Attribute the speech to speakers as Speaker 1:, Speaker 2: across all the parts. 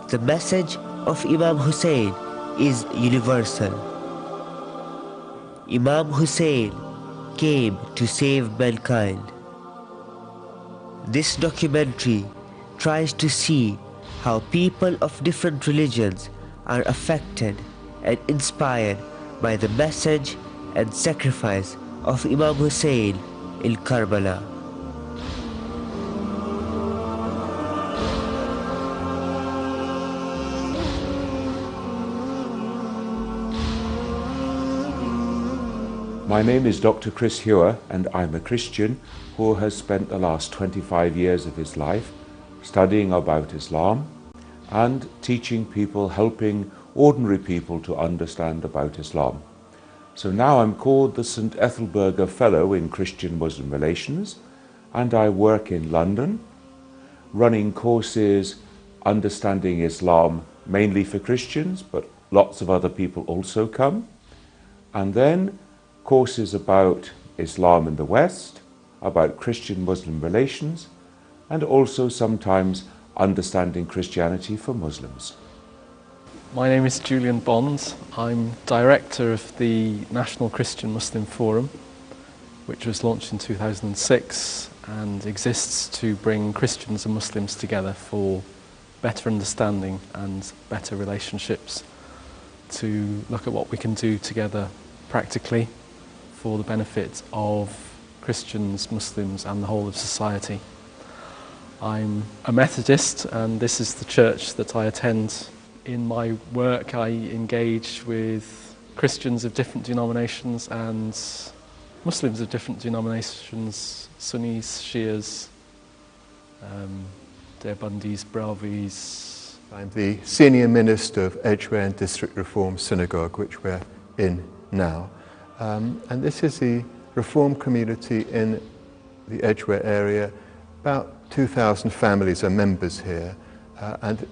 Speaker 1: The message of Imam Hussain is universal. Imam Hussain came to save mankind. This documentary tries to see how people of different religions are affected and inspired by the message and sacrifice of Imam Hussain in Karbala.
Speaker 2: My name is Dr. Chris Hewer, and I'm a Christian who has spent the last 25 years of his life studying about Islam and teaching people, helping ordinary people to understand about Islam. So now I'm called the St. Ethelburger Fellow in Christian-Muslim Relations, and I work in London, running courses understanding Islam mainly for Christians, but lots of other people also come, and then courses about Islam in the West, about Christian-Muslim relations, and also sometimes understanding Christianity for Muslims.
Speaker 3: My name is Julian Bond. I'm director of the National Christian Muslim Forum, which was launched in 2006 and exists to bring Christians and Muslims together for better understanding and better relationships, to look at what we can do together practically for the benefit of Christians, Muslims and the whole of society. I'm a Methodist, and this is the church that I attend. In my work I engage with Christians of different denominations and Muslims of different denominations, Sunnis, Shias, Deobandis, Brahvis.
Speaker 4: I'm the Senior Minister of Edgware and District Reform Synagogue, which we're in now. And this is the Reform community in the Edgware area. About 2,000 families are members here, and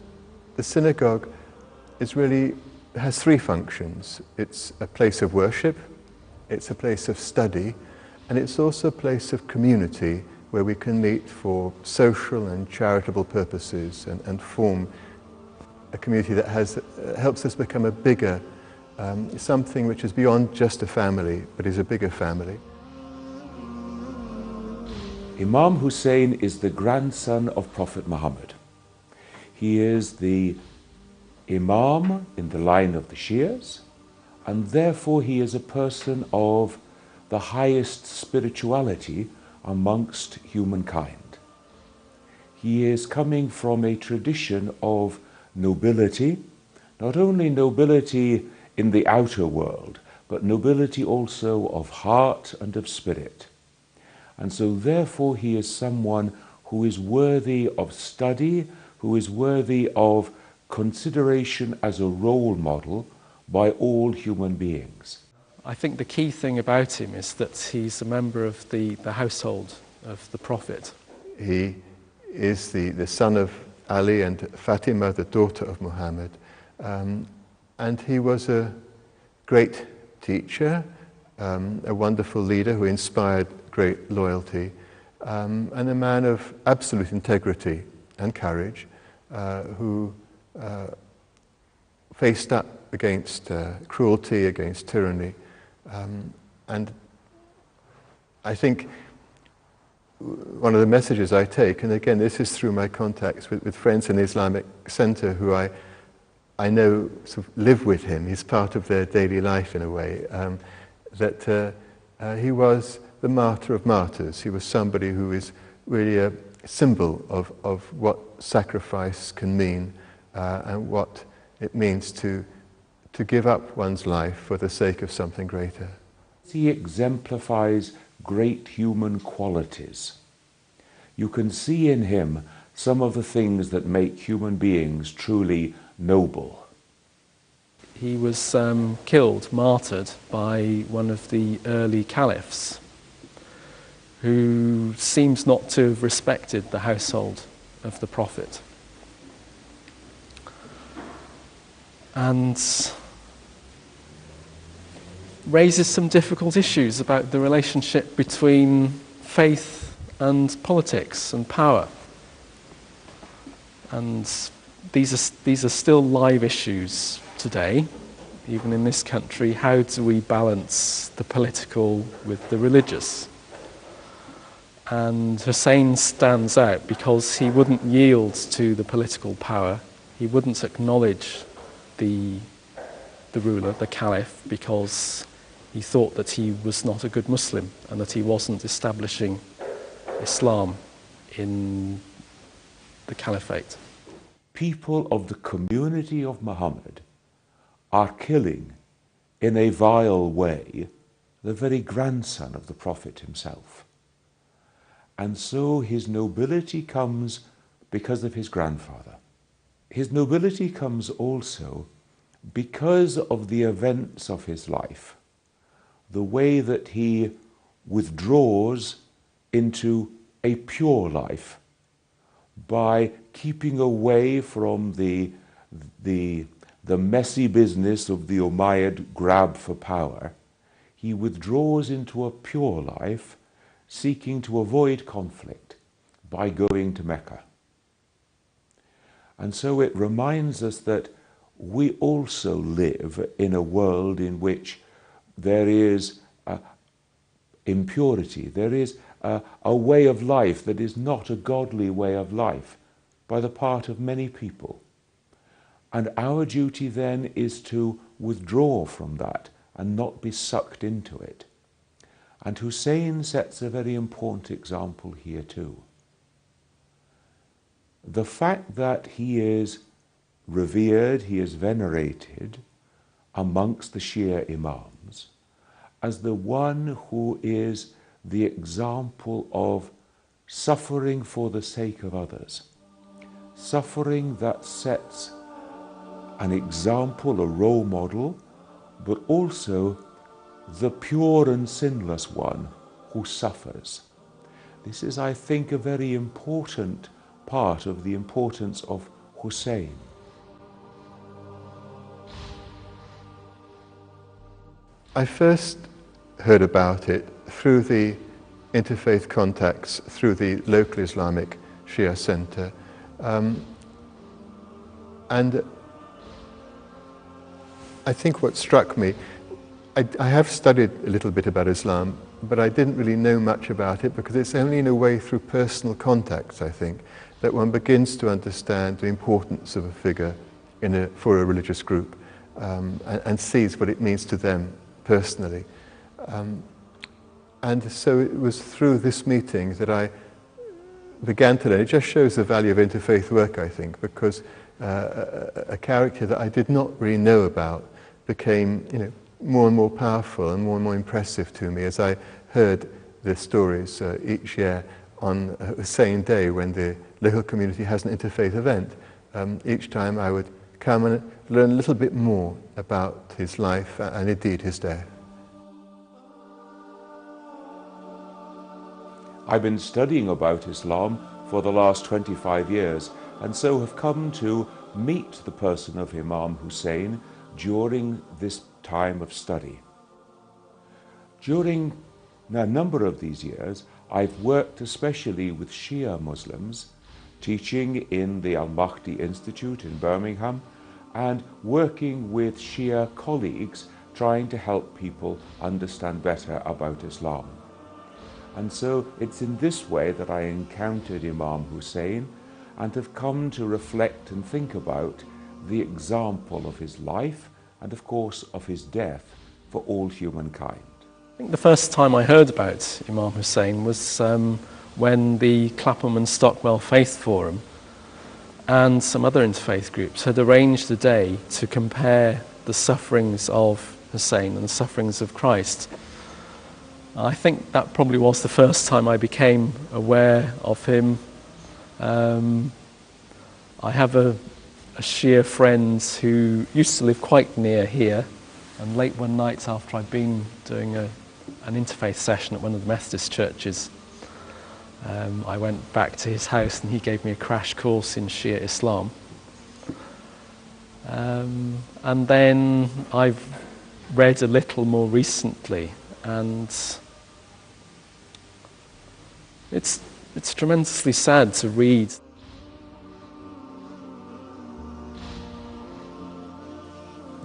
Speaker 4: the synagogue has three functions. It's a place of worship, it's a place of study, and it's also a place of community where we can meet for social and charitable purposes and form a community that helps us become a bigger something which is beyond just a family, but is a bigger family.
Speaker 2: Imam Hussain is the grandson of Prophet Muhammad. He is the Imam in the line of the Shias, and therefore he is a person of the highest spirituality amongst humankind. He is coming from a tradition of nobility, not only nobility in the outer world, but nobility also of heart and of spirit. And so therefore he is someone who is worthy of study, who is worthy of consideration as a role model by all human beings.
Speaker 3: I think the key thing about him is that he's a member of the household of the Prophet.
Speaker 4: He is the son of Ali and Fatima, the daughter of Muhammad. And he was a great teacher, a wonderful leader who inspired great loyalty, and a man of absolute integrity and courage, who faced up against cruelty, against tyranny. And I think one of the messages I take, and again this is through my contacts with friends in the Islamic Center who I know sort of live with him, he's part of their daily life in a way, that he was the martyr of martyrs. He was somebody who is really a symbol of what sacrifice can mean and what it means to give up one's life for the sake of something greater.
Speaker 2: He exemplifies great human qualities. You can see in him some of the things that make human beings truly noble.
Speaker 3: He was killed, martyred, by one of the early caliphs, who seems not to have respected the household of the Prophet. And raises some difficult issues about the relationship between faith and politics and power. And these are still live issues today, even in this country. How do we balance the political with the religious? And Hussein stands out because he wouldn't yield to the political power. He wouldn't acknowledge the ruler, the caliph, because he thought that he was not a good Muslim and that he wasn't establishing Islam in the caliphate.
Speaker 2: People of the community of Muhammad are killing in a vile way the very grandson of the Prophet himself. And so his nobility comes because of his grandfather. His nobility comes also because of the events of his life, the way that he withdraws into a pure life by keeping away from the messy business of the Umayyad grab for power. He withdraws into a pure life, seeking to avoid conflict by going to Mecca. And so it reminds us that we also live in a world in which there is impurity, there is a way of life that is not a godly way of life by the part of many people. And our duty then is to withdraw from that and not be sucked into it. And Hussein sets a very important example here too. The fact that he is revered, he is venerated amongst the Shia Imams as the one who is the example of suffering for the sake of others, suffering that sets an example, a role model, but also the pure and sinless one who suffers. This is, I think, a very important part of the importance of Hussein.
Speaker 4: I first heard about it through the interfaith contacts, through the local Islamic Shia Centre. And I think what struck me, I have studied a little bit about Islam, but I didn't really know much about it because it's only in a way through personal contacts, I think, that one begins to understand the importance of a figure for a religious group and sees what it means to them personally. And so it was through this meeting that I began to learn. It just shows the value of interfaith work, I think, because a character that I did not really know about became, more and more powerful and more impressive to me as I heard the stories each year on the same day when the local community has an interfaith event. Each time I would come and learn a little bit more about his life and indeed his death.
Speaker 2: I've been studying about Islam for the last 25 years and so have come to meet the person of Imam Hussain during this time of study. During a number of these years, I've worked especially with Shia Muslims, teaching in the Al-Mahdi Institute in Birmingham and working with Shia colleagues trying to help people understand better about Islam. And so it's in this way that I encountered Imam Hussain and have come to reflect and think about the example of his life and of course of his death for all humankind.
Speaker 3: I think the first time I heard about Imam Hussain was when the Clapham and Stockwell Faith Forum and some other interfaith groups had arranged a day to compare the sufferings of Hussain and the sufferings of Christ. I think that probably was the first time I became aware of him. I have a Shia friend who used to live quite near here, and late one night after I'd been doing an interfaith session at one of the Methodist churches, I went back to his house and he gave me a crash course in Shia Islam. And then I've read a little more recently, and it's tremendously sad to read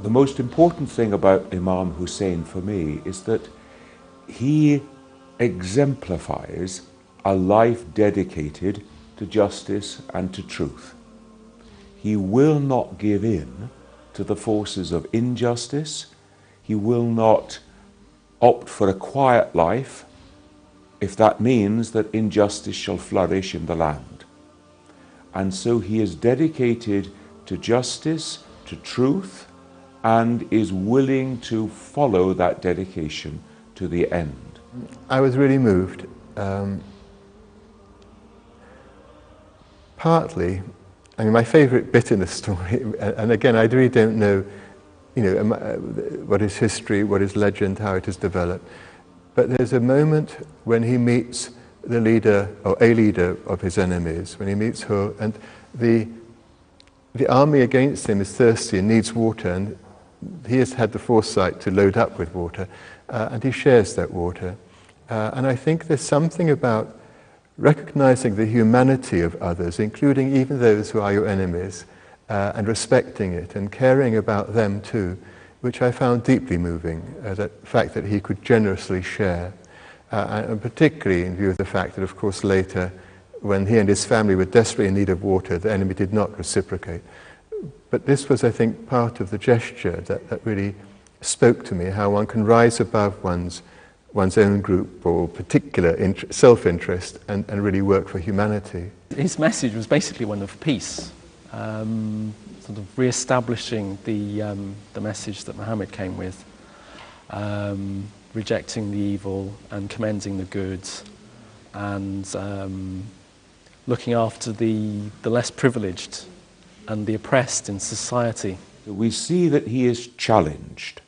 Speaker 2: The most important thing about Imam Hussain for me is that he exemplifies a life dedicated to justice and to truth. He will not give in to the forces of injustice. He will not opt for a quiet life if that means that injustice shall flourish in the land. And so he is dedicated to justice, to truth, and is willing to follow that dedication to the end.
Speaker 4: I was really moved. Partly, I mean, my favourite bit in the story, and again, I really don't know, what is history, what is legend, how it is developed. But there's a moment when he meets the leader, or a leader of his enemies, when he meets her, and the army against him is thirsty and needs water, and he has had the foresight to load up with water, and he shares that water. And I think there's something about recognizing the humanity of others, including even those who are your enemies, and respecting it and caring about them too, which I found deeply moving, the fact that he could generously share, and particularly in view of the fact that, of course, later, when he and his family were desperately in need of water, the enemy did not reciprocate. But this was, I think, part of the gesture that really spoke to me, how one can rise above one's own group or particular self-interest and really work for humanity.
Speaker 3: His message was basically one of peace, sort of re-establishing the message that Muhammad came with, rejecting the evil and commending the good, and looking after the less privileged and the oppressed in society.
Speaker 2: We see that he is challenged.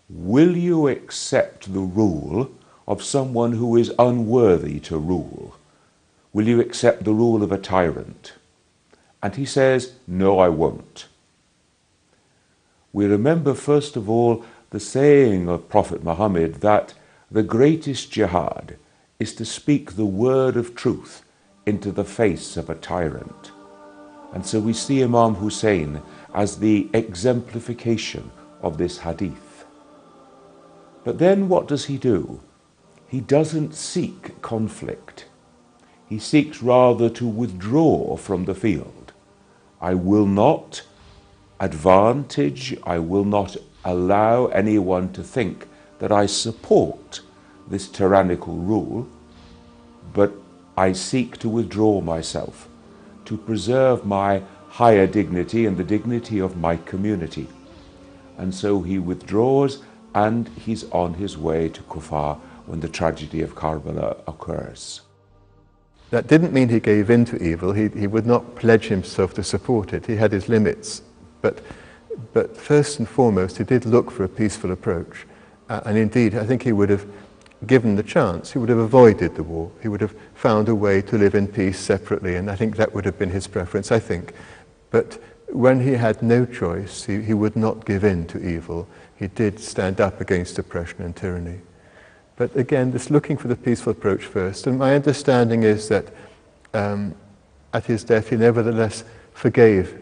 Speaker 2: Will you accept the rule of someone who is unworthy to rule? Will you accept the rule of a tyrant? And he says, no, I won't. We remember, first of all, the saying of Prophet Muhammad that the greatest jihad is to speak the word of truth into the face of a tyrant. And so we see Imam Hussain as the exemplification of this hadith. But then what does he do? He doesn't seek conflict. He seeks rather to withdraw from the field. I will not advantage, I will not allow anyone to think that I support this tyrannical rule, but I seek to withdraw myself, to preserve my higher dignity and the dignity of my community. And so he withdraws, and he's on his way to Kufar when the tragedy of Karbala occurs.
Speaker 4: That didn't mean he gave in to evil. He would not pledge himself to support it. He had his limits. But first and foremost, he did look for a peaceful approach. And indeed, I think he would have, given the chance, he would have avoided the war. He would have found a way to live in peace separately, and I think that would have been his preference, I think. But when he had no choice, he would not give in to evil. He did stand up against oppression and tyranny. But again, this looking for the peaceful approach first. And my understanding is that at his death, he nevertheless forgave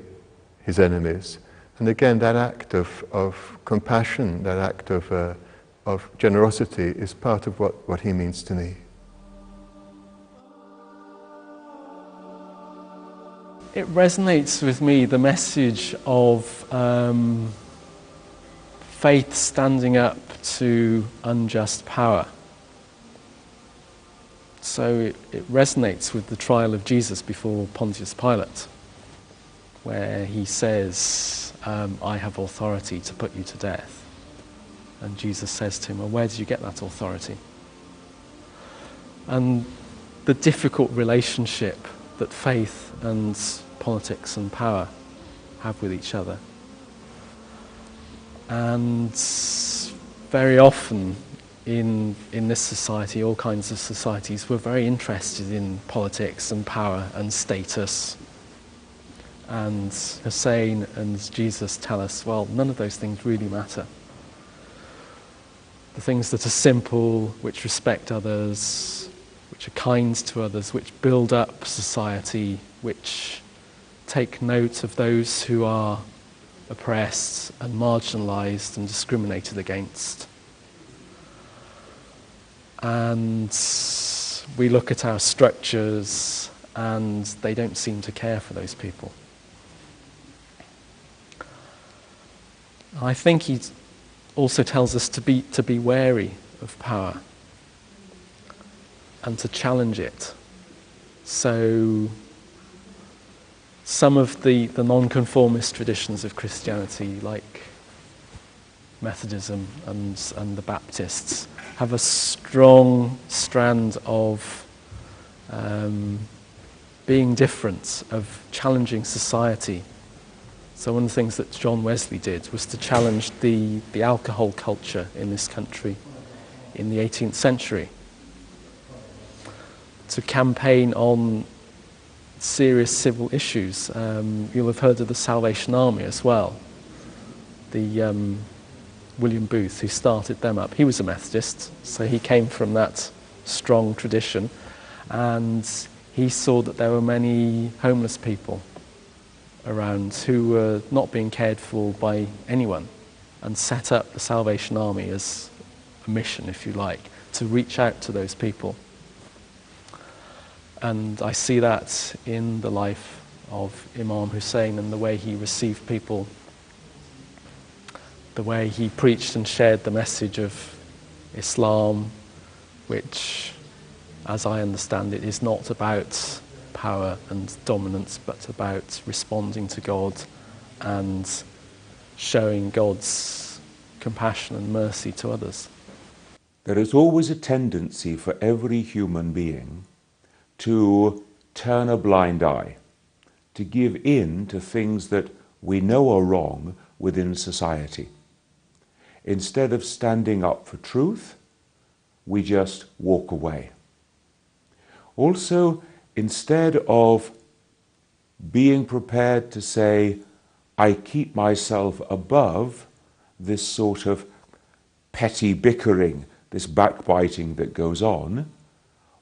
Speaker 4: his enemies. And again, that act of compassion, that act of generosity is part of what he means to me.
Speaker 3: It resonates with me, the message of faith standing up to unjust power. So it resonates with the trial of Jesus before Pontius Pilate, where he says, I have authority to put you to death. And Jesus says to him, well, where did you get that authority? And the difficult relationship that faith and politics and power have with each other. And very often in this society, all kinds of societies, we're very interested in politics and power and status. And Hussain and Jesus tell us, well, none of those things really matter. The things that are simple, which respect others, which are kind to others, which build up society, which take note of those who are oppressed and marginalised and discriminated against. And we look at our structures and they don't seem to care for those people. I think he also tells us to be wary of power and to challenge it. So some of the non-conformist traditions of Christianity, like Methodism and the Baptists, have a strong strand of being different, of challenging society. So one of the things that John Wesley did was to challenge the alcohol culture in this country in the 18th century, to campaign on serious civil issues. You'll have heard of the Salvation Army as well. The William Booth, who started them up, he was a Methodist, so he came from that strong tradition, and he saw that there were many homeless people around who were not being cared for by anyone, and set up the Salvation Army as a mission, if you like, to reach out to those people. And I see that in the life of Imam Hussain and the way he received people, the way he preached and shared the message of Islam, which, as I understand it, is not about power and dominance, but about responding to God and showing God's compassion and mercy to others.
Speaker 2: There is always a tendency for every human being to turn a blind eye, to give in to things that we know are wrong within society. Instead of standing up for truth, we just walk away. Also, instead of being prepared to say, I keep myself above this sort of petty bickering, this backbiting that goes on,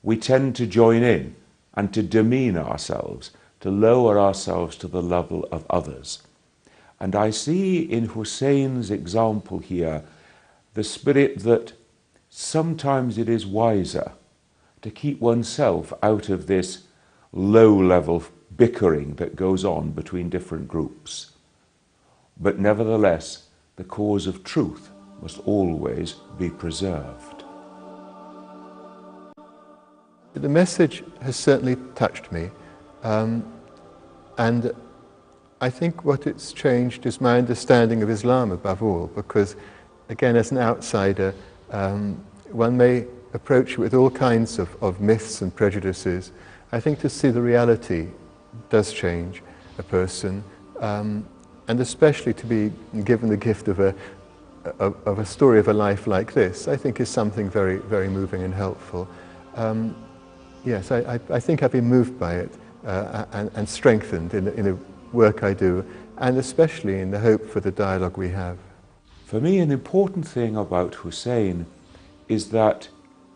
Speaker 2: we tend to join in and to demean ourselves, to lower ourselves to the level of others. And I see in Hussein's example here the spirit that sometimes it is wiser to keep oneself out of this low-level bickering that goes on between different groups. But nevertheless, the cause of truth must always be preserved.
Speaker 4: The message has certainly touched me, and I think what it's changed is my understanding of Islam above all, because again, as an outsider, one may approach it with all kinds of myths and prejudices. I think to see the reality does change a person, and especially to be given the gift of a story of a life like this, I think is something very, very moving and helpful. Yes, I think I've been moved by it and strengthened in the work I do, and especially in the hope for the dialogue we have.
Speaker 2: For me, an important thing about Hussain is that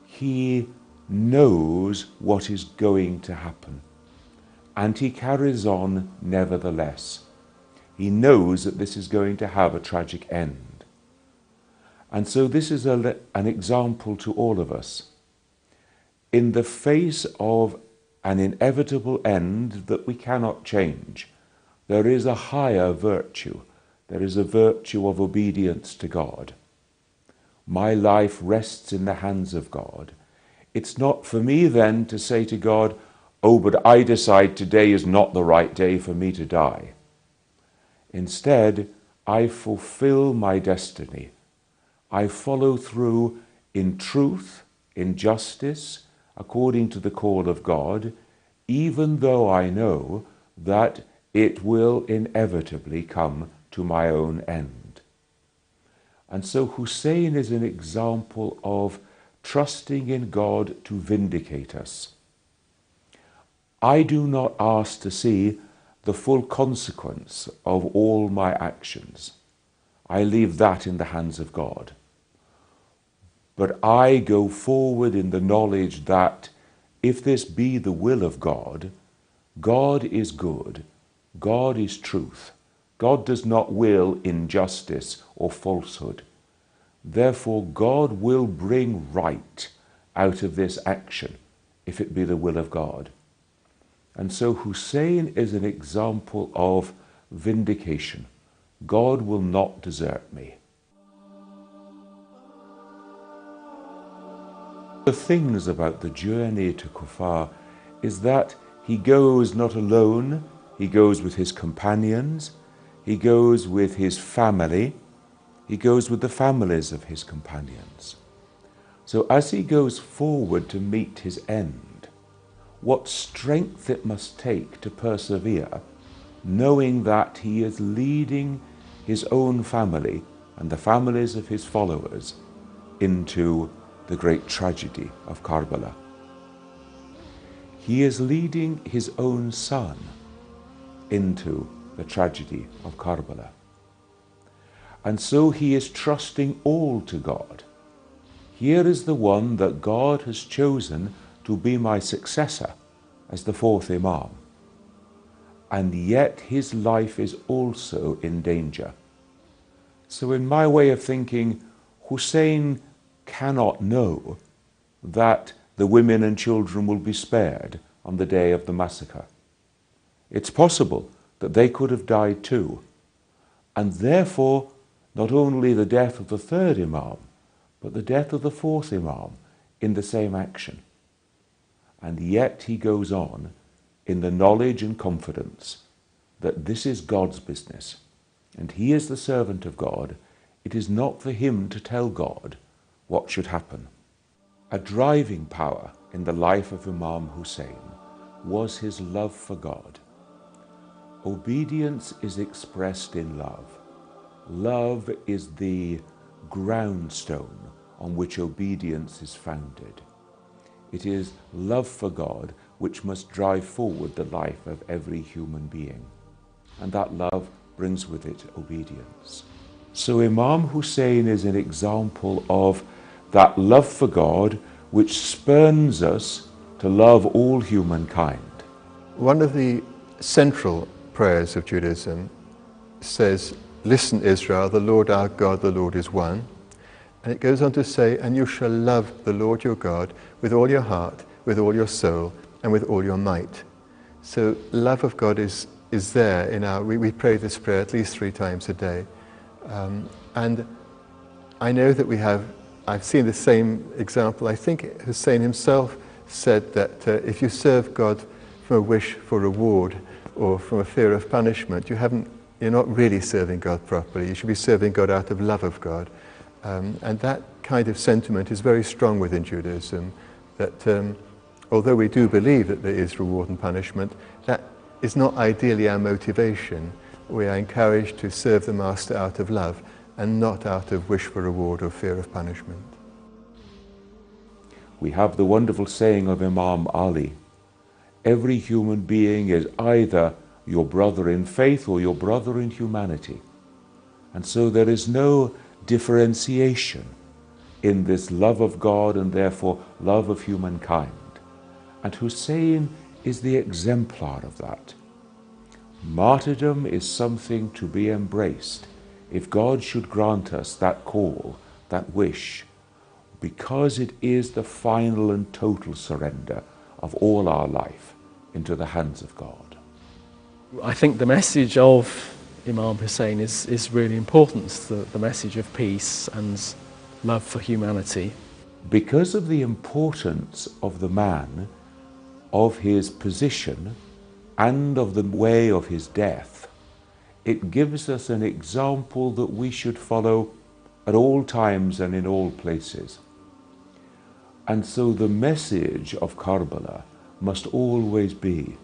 Speaker 2: he knows what is going to happen, and he carries on nevertheless. He knows that this is going to have a tragic end. And so this is an example to all of us. In the face of an inevitable end that we cannot change, there is a higher virtue. There is a virtue of obedience to God. My life rests in the hands of God. It's not for me then to say to God, oh, but I decide today is not the right day for me to die. Instead, I fulfill my destiny. I follow through in truth, in justice, according to the call of God, even though I know that it will inevitably come to my own end. And so Hussain is an example of trusting in God to vindicate us. I do not ask to see the full consequence of all my actions. I leave that in the hands of God. But I go forward in the knowledge that if this be the will of God, God is good, God is truth, God does not will injustice or falsehood. Therefore, God will bring right out of this action, if it be the will of God. And so Hussein is an example of vindication. God will not desert me. The things about the journey to Kufar is that he goes not alone, he goes with his companions, he goes with his family, he goes with the families of his companions. So as he goes forward to meet his end, what strength it must take to persevere, knowing that he is leading his own family and the families of his followers into the great tragedy of Karbala. He is leading his own son into the tragedy of Karbala. And so he is trusting all to God. Here is the one that God has chosen to be my successor as the fourth Imam. And yet his life is also in danger. So in my way of thinking, Hussein cannot know that the women and children will be spared on the day of the massacre. It's possible that they could have died too, and therefore not only the death of the third Imam, but the death of the fourth Imam in the same action. And yet he goes on in the knowledge and confidence that this is God's business, and he is the servant of God. It is not for him to tell God what should happen. A driving power in the life of Imam Hussain was his love for God. Obedience is expressed in love. Love is the groundstone on which obedience is founded. It is love for God which must drive forward the life of every human being. And that love brings with it obedience. So Imam Hussain is an example of that love for God which spurns us to love all humankind.
Speaker 4: One of the central prayers of Judaism says, "Listen, Israel, the Lord our God, the Lord is one." And it goes on to say, "And you shall love the Lord your God with all your heart, with all your soul, and with all your might." So love of God is there in we pray this prayer at least 3 times a day. And I know that I've seen the same example. I think Hussein himself said that if you serve God from a wish for reward or from a fear of punishment, you're not really serving God properly. You should be serving God out of love of God. And that kind of sentiment is very strong within Judaism, that although we do believe that there is reward and punishment, that is not ideally our motivation. We are encouraged to serve the Master out of love and not out of wish for reward or fear of punishment.
Speaker 2: We have the wonderful saying of Imam Ali, every human being is either your brother in faith or your brother in humanity. And so there is no differentiation in this love of God and therefore love of humankind. And Hussein is the exemplar of that. Martyrdom is something to be embraced if God should grant us that call, that wish, because it is the final and total surrender of all our life into the hands of God.
Speaker 3: I think the message of Imam Hussain is really important, the message of peace and love for humanity.
Speaker 2: Because of the importance of the man, of his position, and of the way of his death, it gives us an example that we should follow at all times and in all places. And so the message of Karbala must always be,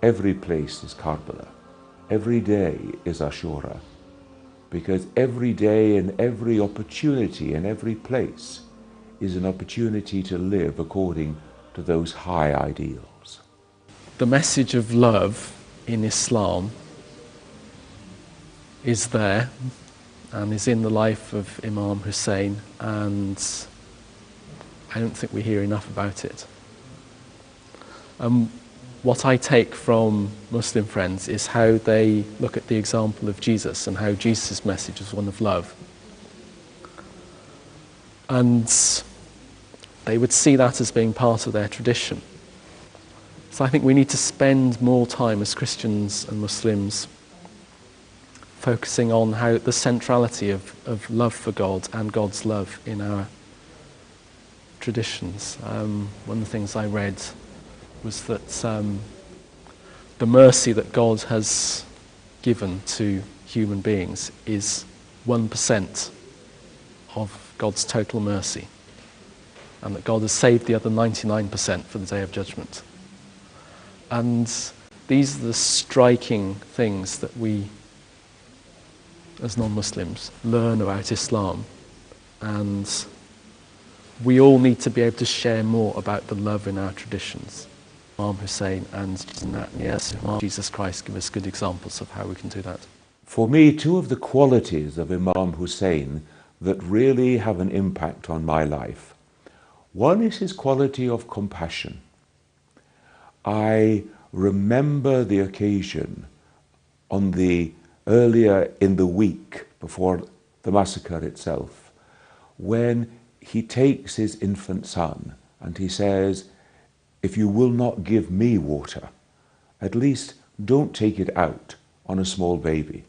Speaker 2: every place is Karbala, every day is Ashura, because every day and every opportunity and every place is an opportunity to live according to those high ideals.
Speaker 3: The message of love in Islam is there and is in the life of Imam Hussain, and I don't think we hear enough about it. what I take from Muslim friends is how they look at the example of Jesus and how Jesus' message is one of love. And they would see that as being part of their tradition. So I think we need to spend more time as Christians and Muslims focusing on how the centrality of love for God and God's love in our traditions. One of the things I read was that the mercy that God has given to human beings is 1% of God's total mercy, and that God has saved the other 99% for the day of judgment. And these are the striking things that we, as non-Muslims, learn about Islam, and we all need to be able to share more about the love in our traditions. Imam Hussain and Jesus Christ give us good examples of how we can do that.
Speaker 2: For me, two of the qualities of Imam Hussain that really have an impact on my life. One is his quality of compassion. I remember the occasion earlier in the week before the massacre itself, when he takes his infant son and he says, "If you will not give me water, at least don't take it out on a small baby.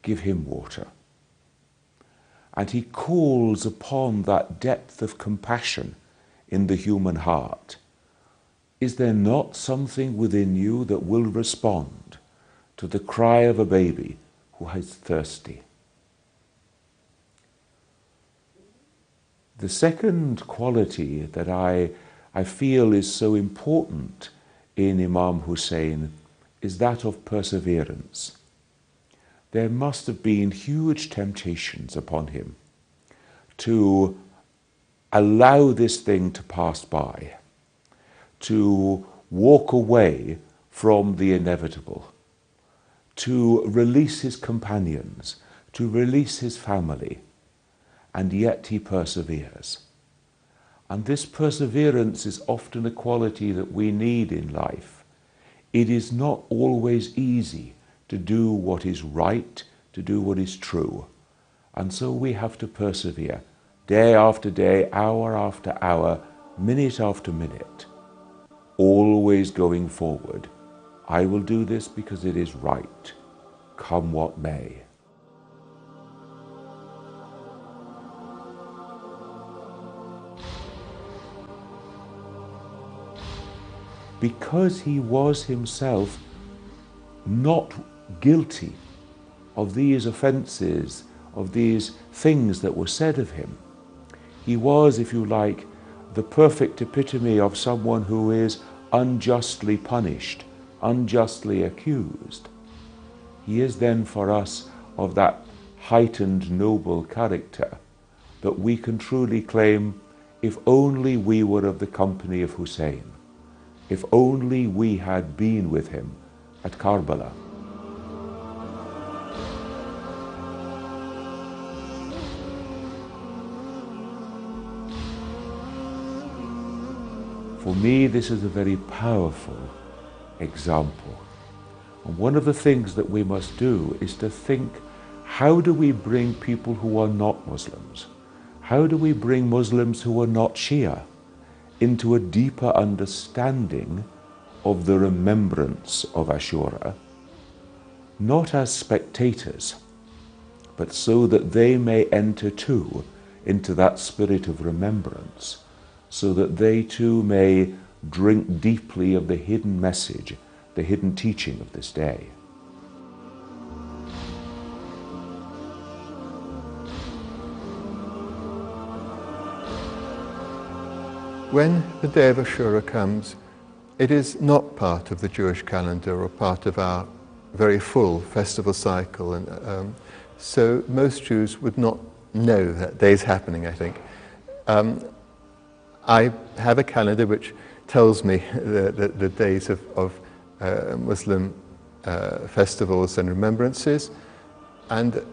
Speaker 2: Give him water." And he calls upon that depth of compassion in the human heart. Is there not something within you that will respond to the cry of a baby who is thirsty? The second quality that I feel is so important in Imam Hussain is that of perseverance. There must have been huge temptations upon him to allow this thing to pass by, to walk away from the inevitable, to release his companions, to release his family, and yet he perseveres. And this perseverance is often a quality that we need in life. It is not always easy to do what is right, to do what is true. And so we have to persevere, day after day, hour after hour, minute after minute, always going forward. I will do this because it is right, come what may. Because he was himself not guilty of these offences, of these things that were said of him. He was, if you like, the perfect epitome of someone who is unjustly punished, unjustly accused. He is then for us of that heightened noble character that we can truly claim, if only we were of the company of Hussein, if only we had been with him at Karbala. For me, this is a very powerful example. And one of the things that we must do is to think, how do we bring people who are not Muslims? How do we bring Muslims who are not Shia into a deeper understanding of the remembrance of Ashura, not as spectators, but so that they may enter too into that spirit of remembrance, so that they too may drink deeply of the hidden message, the hidden teaching of this day.
Speaker 4: When the day of Ashura comes, it is not part of the Jewish calendar or part of our very full festival cycle, and so most Jews would not know that day is happening, I think. I have a calendar which tells me the days of Muslim festivals and remembrances, and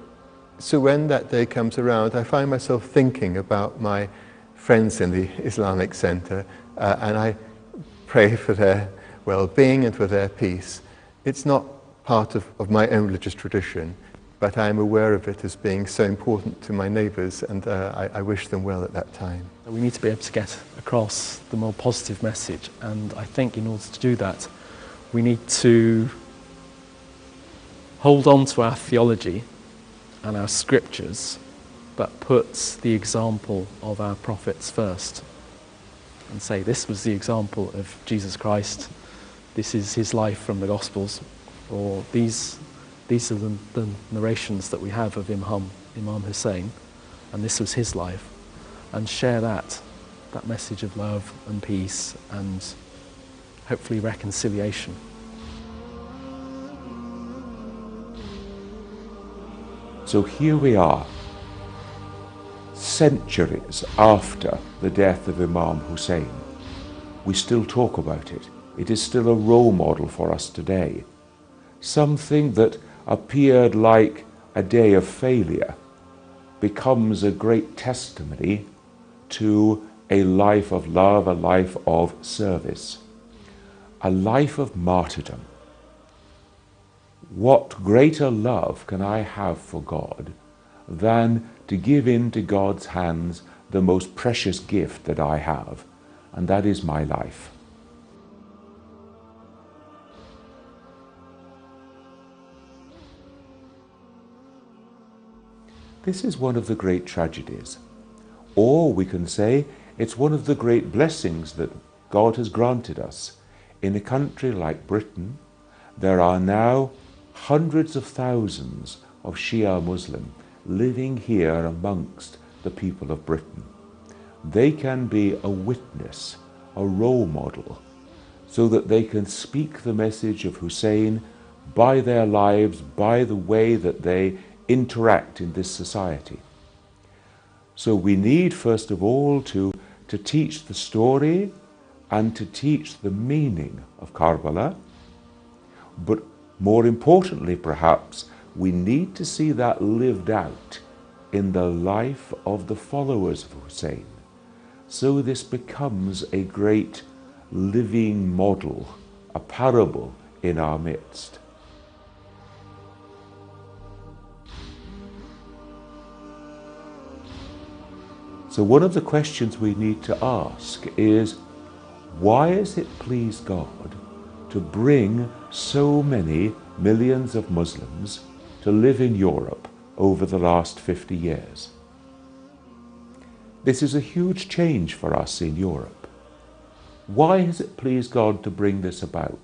Speaker 4: so when that day comes around, I find myself thinking about my friends in the Islamic Center, and I pray for their well-being and for their peace. It's not part of my own religious tradition, but I am aware of it as being so important to my neighbours, and I wish them well at that time.
Speaker 3: We need to be able to get across the more positive message, and I think in order to do that, we need to hold on to our theology and our scriptures, but put the example of our prophets first and say, this was the example of Jesus Christ, this is his life from the Gospels, or these are the narrations that we have of Imam Hussain, and this was his life, and share that message of love and peace and hopefully reconciliation.
Speaker 2: So here we are, centuries after the death of Imam Hussain. We still talk about it. It is still a role model for us today. Something that appeared like a day of failure becomes a great testimony to a life of love, a life of service, a life of martyrdom. What greater love can I have for God than to give into God's hands the most precious gift that I have, and that is my life. This is one of the great tragedies, or we can say it's one of the great blessings that God has granted us. In a country like Britain, there are now hundreds of thousands of Shia Muslim living here amongst the people of Britain. They can be a witness, a role model, so that they can speak the message of Hussein by their lives, by the way that they interact in this society. So we need, first of all, to teach the story and to teach the meaning of Karbala, but more importantly, perhaps, we need to see that lived out in the life of the followers of Hussein. So this becomes a great living model, a parable in our midst. So one of the questions we need to ask is, why has it pleased God to bring so many millions of Muslims to live in Europe over the last 50 years? This is a huge change for us in Europe. Why has it pleased God to bring this about?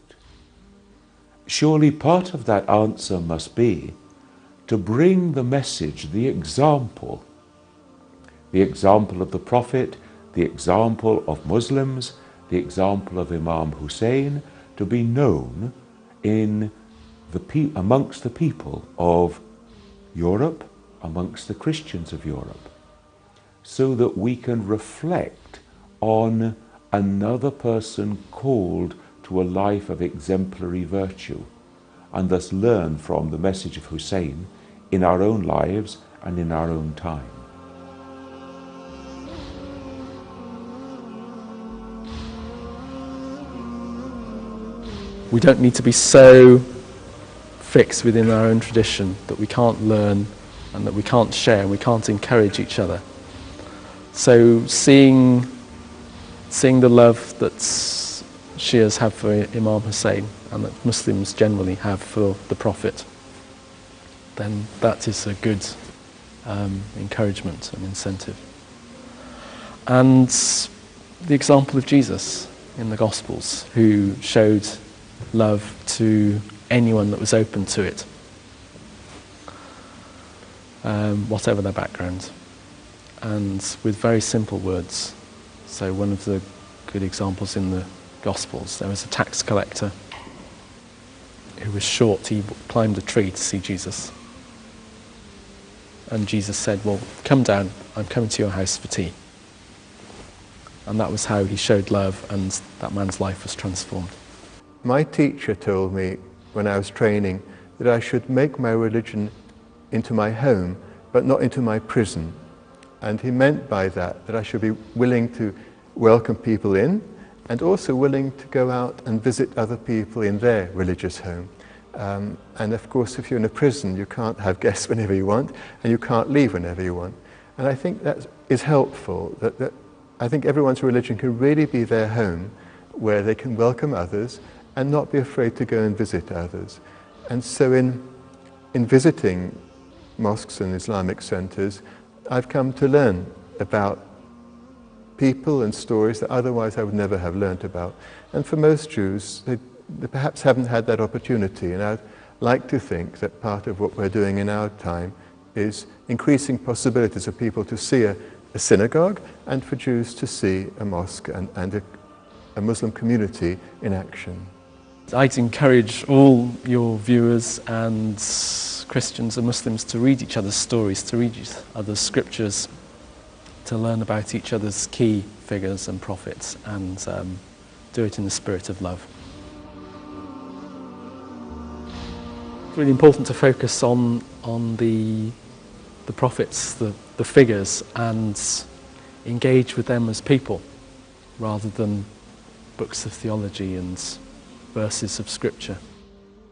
Speaker 2: Surely part of that answer must be to bring the message, the example of the Prophet, the example of Muslims, the example of Imam Hussain, to be known amongst the people of Europe, amongst the Christians of Europe, so that we can reflect on another person called to a life of exemplary virtue, and thus learn from the message of Hussein in our own lives and in our own time.
Speaker 3: We don't need to be so fixed within our own tradition that we can't learn and that we can't share and we can't encourage each other. So seeing the love that Shias have for Imam Hussain and that Muslims generally have for the Prophet, then that is a good encouragement and incentive. And the example of Jesus in the Gospels, who showed love to anyone that was open to it, whatever their background, and with very simple words. So one of the good examples in the Gospels, there was a tax collector who was short. He climbed a tree to see Jesus, and Jesus said, well, come down, I'm coming to your house for tea. And that was how he showed love, and that man's life was transformed.
Speaker 4: My teacher told me when I was training that I should make my religion into my home, but not into my prison. And he meant by that I should be willing to welcome people in and also willing to go out and visit other people in their religious home. And of course, if you're in a prison, you can't have guests whenever you want, and you can't leave whenever you want. And I think that is helpful, that I think everyone's religion can really be their home, where they can welcome others and not be afraid to go and visit others. And so in visiting mosques and Islamic centres, I've come to learn about people and stories that otherwise I would never have learnt about. And for most Jews, they perhaps haven't had that opportunity, and I'd like to think that part of what we're doing in our time is increasing possibilities for people to see a synagogue, and for Jews to see a mosque and a Muslim community in action.
Speaker 3: I'd encourage all your viewers and Christians and Muslims to read each other's stories, to read each other's scriptures, to learn about each other's key figures and prophets, and do it in the spirit of love. It's really important to focus on the prophets, the figures, and engage with them as people rather than books of theology and verses of scripture.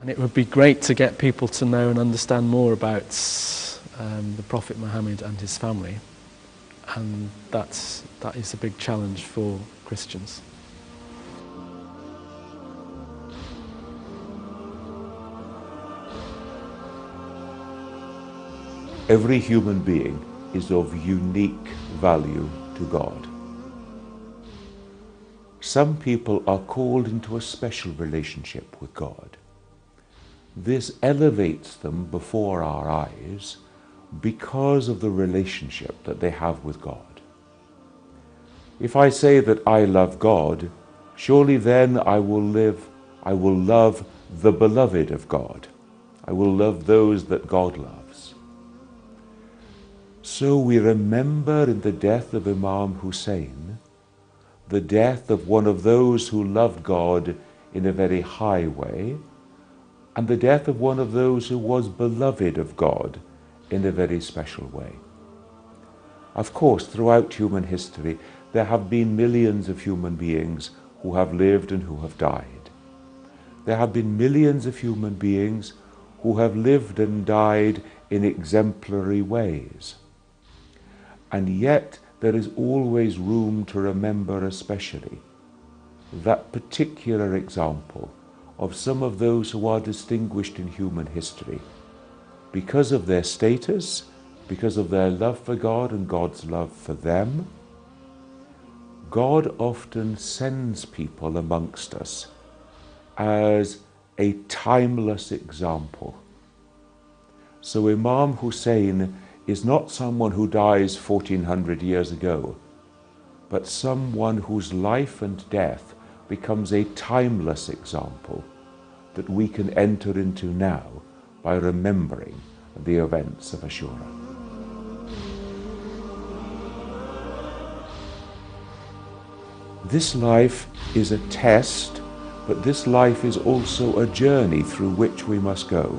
Speaker 3: And it would be great to get people to know and understand more about the Prophet Muhammad and his family, and that is a big challenge for Christians.
Speaker 2: Every human being is of unique value to God. Some people are called into a special relationship with God. This elevates them before our eyes because of the relationship that they have with God. If I say that I love God, surely then I will love the beloved of God. I will love those that God loves. So we remember in the death of Imam Hussain, the death of one of those who loved God in a very high way, and the death of one of those who was beloved of God in a very special way. Of course, throughout human history, there have been millions of human beings who have lived and who have died. There have been millions of human beings who have lived and died in exemplary ways. And yet there is always room to remember especially that particular example of some of those who are distinguished in human history because of their status, because of their love for God and God's love for them. God often sends people amongst us as a timeless example. So Imam Hussain is not someone who dies 1400 years ago, but someone whose life and death becomes a timeless example that we can enter into now by remembering the events of Ashura. This life is a test, but this life is also a journey through which we must go.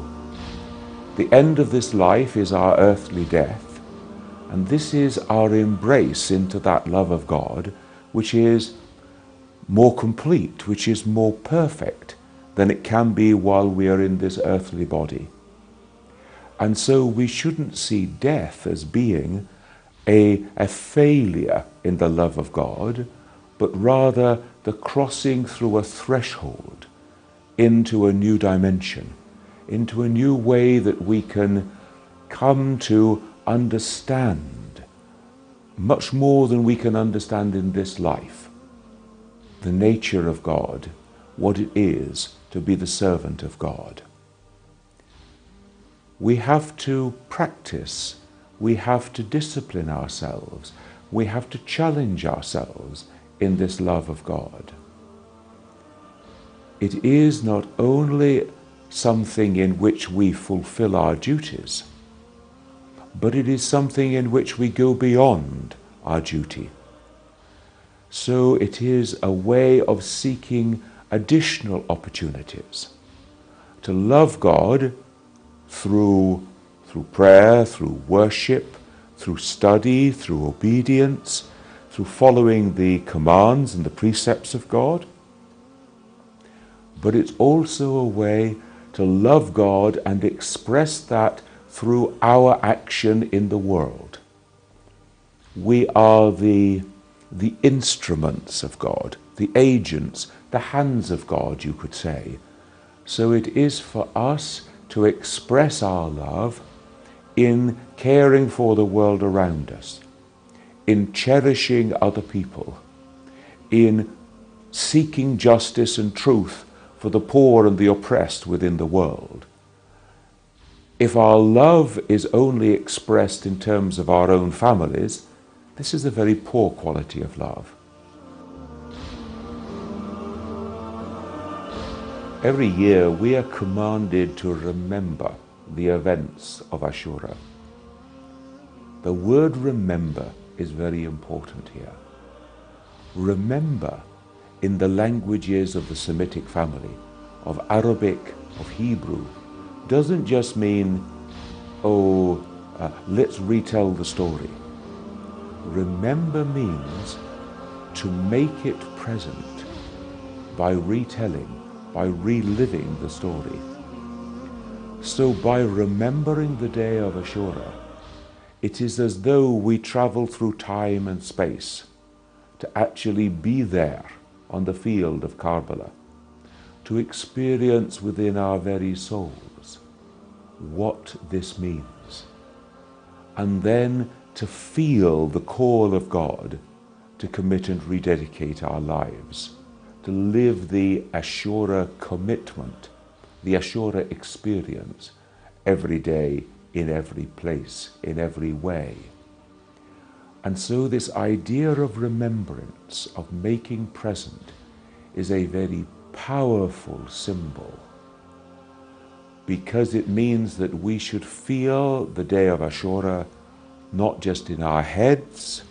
Speaker 2: The end of this life is our earthly death, and this is our embrace into that love of God, which is more complete, which is more perfect than it can be while we are in this earthly body. And so we shouldn't see death as being a failure in the love of God, but rather the crossing through a threshold into a new dimension, into a new way that we can come to understand, much more than we can understand in this life, the nature of God, what it is to be the servant of God. We have to practice, we have to discipline ourselves, we have to challenge ourselves in this love of God. It is not only something in which we fulfill our duties, but it is something in which we go beyond our duty. So it is a way of seeking additional opportunities to love God through prayer, through worship, through study, through obedience, through following the commands and the precepts of God, but it's also a way to love God and express that through our action in the world. We are the instruments of God, the agents, the hands of God, you could say. So it is for us to express our love in caring for the world around us, in cherishing other people, in seeking justice and truth for the poor and the oppressed within the world. If our love is only expressed in terms of our own families, this is a very poor quality of love. Every year we are commanded to remember the events of Ashura. The word remember is very important here. Remember in the languages of the Semitic family, of Arabic, of Hebrew, doesn't just mean, let's retell the story. Remember means to make it present by retelling, by reliving the story. So by remembering the day of Ashura, it is as though we travel through time and space to actually be there on the field of Karbala, to experience within our very souls what this means, and then to feel the call of God to commit and rededicate our lives, to live the Ashura commitment, the Ashura experience every day, in every place, in every way. And so this idea of remembrance, of making present, is a very powerful symbol, because it means that we should feel the day of Ashura not just in our heads,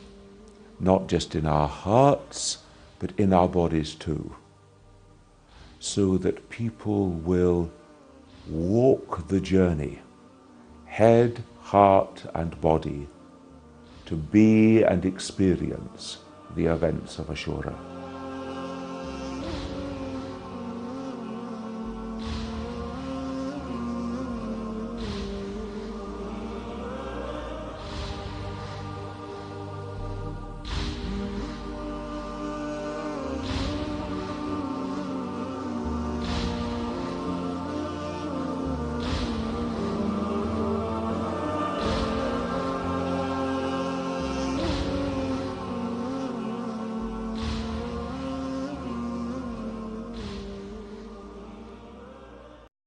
Speaker 2: not just in our hearts, but in our bodies too, so that people will walk the journey, head, heart and body, to be and experience the events of Ashura.